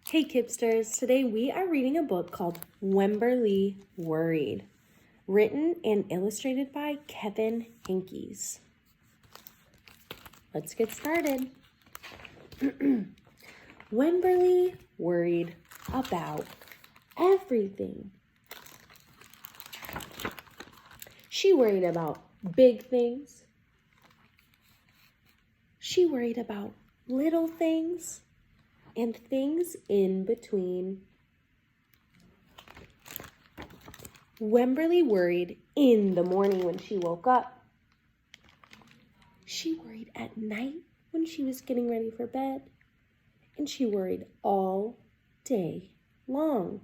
Hey Kipsters, today we are reading a book called Wemberly Worried, written and illustrated by Kevin Henkes. Let's get started. Wemberly worried about everything. She worried about big things. She worried about little things and things in between. Wemberly worried in the morning when she woke up. She worried at night when she was getting ready for bed. And she worried all day long.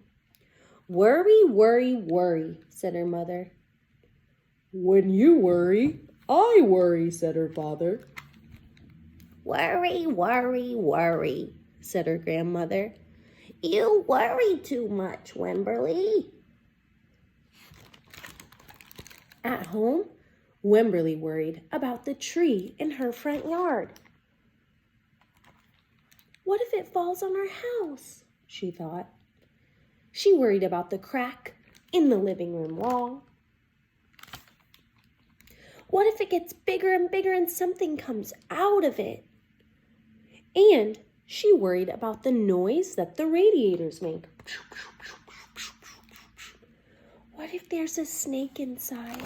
Worry, worry, worry, said her mother. When you worry, I worry, said her father. Worry, worry, worry, said her grandmother. You worry too much, Wemberly. At home, Wemberly worried about the tree in her front yard. What if it falls on our house? She thought. She worried about the crack in the living room wall. What if it gets bigger and bigger and something comes out of it? And she worried about the noise that the radiators make. What if there's a snake inside?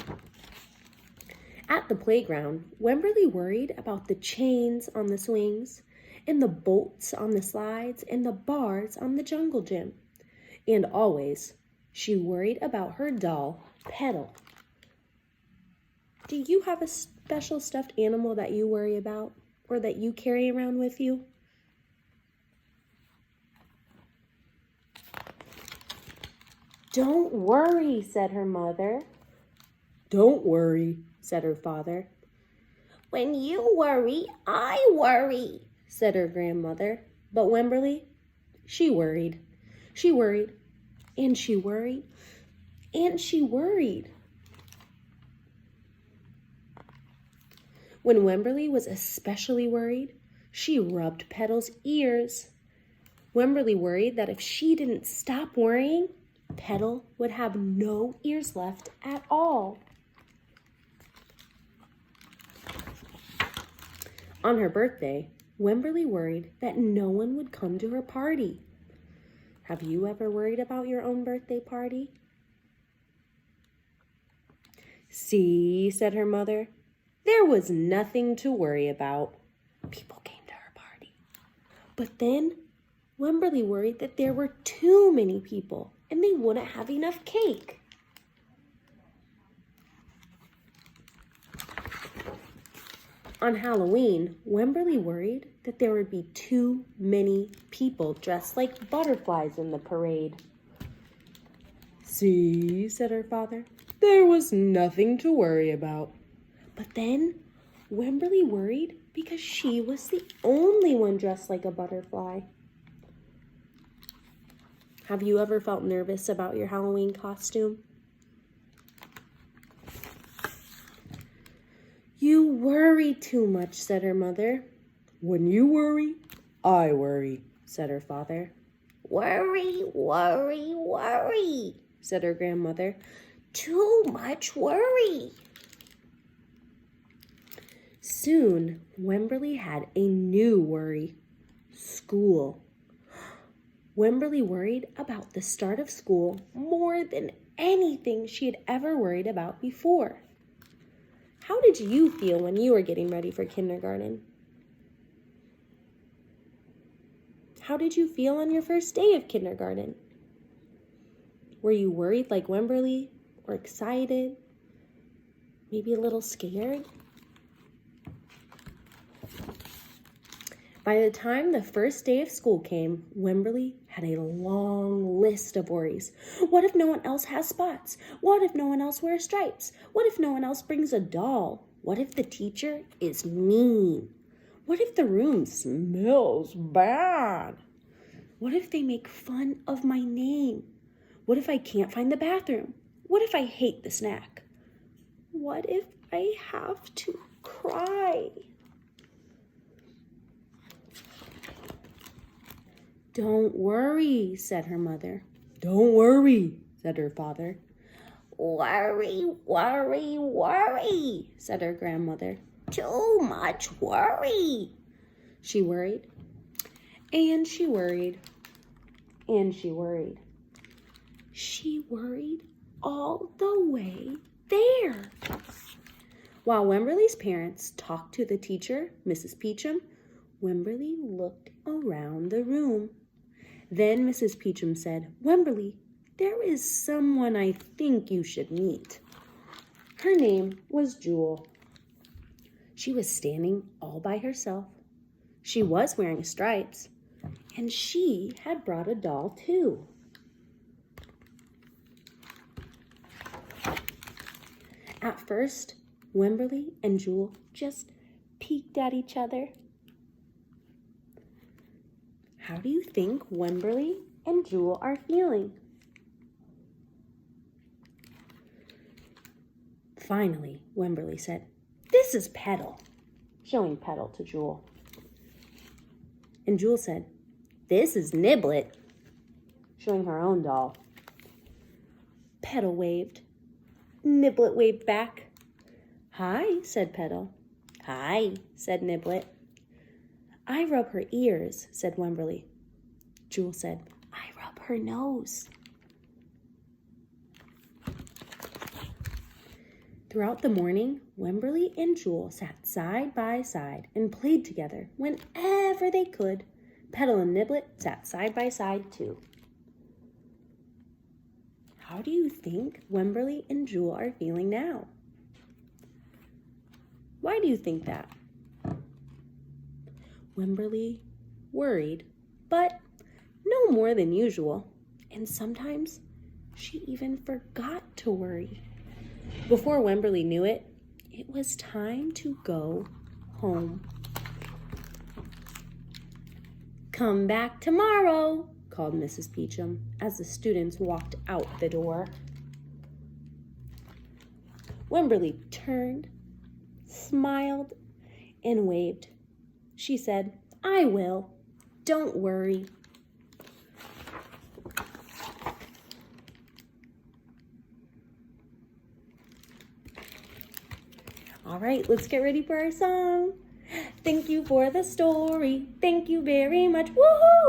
At the playground, Wemberly worried about the chains on the swings, and the bolts on the slides, and the bars on the jungle gym. And always, she worried about her doll, Petal. Do you have a special stuffed animal that you worry about, or that you carry around with you? Don't worry, said her mother. Don't worry, said her father. When you worry, I worry, said her grandmother. But Wemberly, she worried. She worried, and she worried, and she worried. When Wemberly was especially worried, she rubbed Petal's ears. Wemberly worried that if she didn't stop worrying, Petal would have no ears left at all. On her birthday, Wemberly worried that no one would come to her party. Have you ever worried about your own birthday party? See, said her mother, there was nothing to worry about. People came to her party. But then Wemberly worried that there were too many people and they wouldn't have enough cake. On Halloween, Wemberly worried that there would be too many people dressed like butterflies in the parade. See, said her father, there was nothing to worry about. But then Wemberly worried because she was the only one dressed like a butterfly. Have you ever felt nervous about your Halloween costume? You worry too much, said her mother. When you worry, I worry, said her father. Worry, worry, worry, said her grandmother. Too much worry. Soon, Wemberly had a new worry. School. Wemberly worried about the start of school more than anything she had ever worried about before. How did you feel when you were getting ready for kindergarten? How did you feel on your first day of kindergarten? Were you worried like Wemberly, or excited? Maybe a little scared? By the time the first day of school came, Wemberly had a long list of worries. What if no one else has spots? What if no one else wears stripes? What if no one else brings a doll? What if the teacher is mean? What if the room smells bad? What if they make fun of my name? What if I can't find the bathroom? What if I hate the snack? What if I have to cry? Don't worry, said her mother. Don't worry, said her father. Worry, worry, worry, said her grandmother. Too much worry. She worried, and she worried, and she worried. She worried all the way there. While Wemberly's parents talked to the teacher, Mrs. Peachum, Wemberly looked around the room. Then Mrs. Peachum said, "Wemberly, there is someone I think you should meet." Her name was Jewel. She was standing all by herself. She was wearing stripes, and she had brought a doll too. At first, Wemberly and Jewel just peeked at each other. How do you think Wemberly and Jewel are feeling? Finally, Wemberly said, "This is Petal," showing Petal to Jewel. And Jewel said, "This is Niblet," showing her own doll. Petal waved. Niblet waved back. "Hi," said Petal. "Hi," said Niblet. "I rub her ears," said Wemberly. Jewel said, "I rub her nose." Throughout the morning, Wemberly and Jewel sat side by side and played together whenever they could. Petal and Niblet sat side by side too. How do you think Wemberly and Jewel are feeling now? Why do you think that? Wemberly worried, but no more than usual. And sometimes she even forgot to worry. Before Wemberly knew it, it was time to go home. "Come back tomorrow," called Mrs. Peachum as the students walked out the door. Wemberly turned, smiled, and waved. She said, "I will. Don't worry." All right, let's get ready for our song. Thank you for the story. Thank you very much. Woohoo!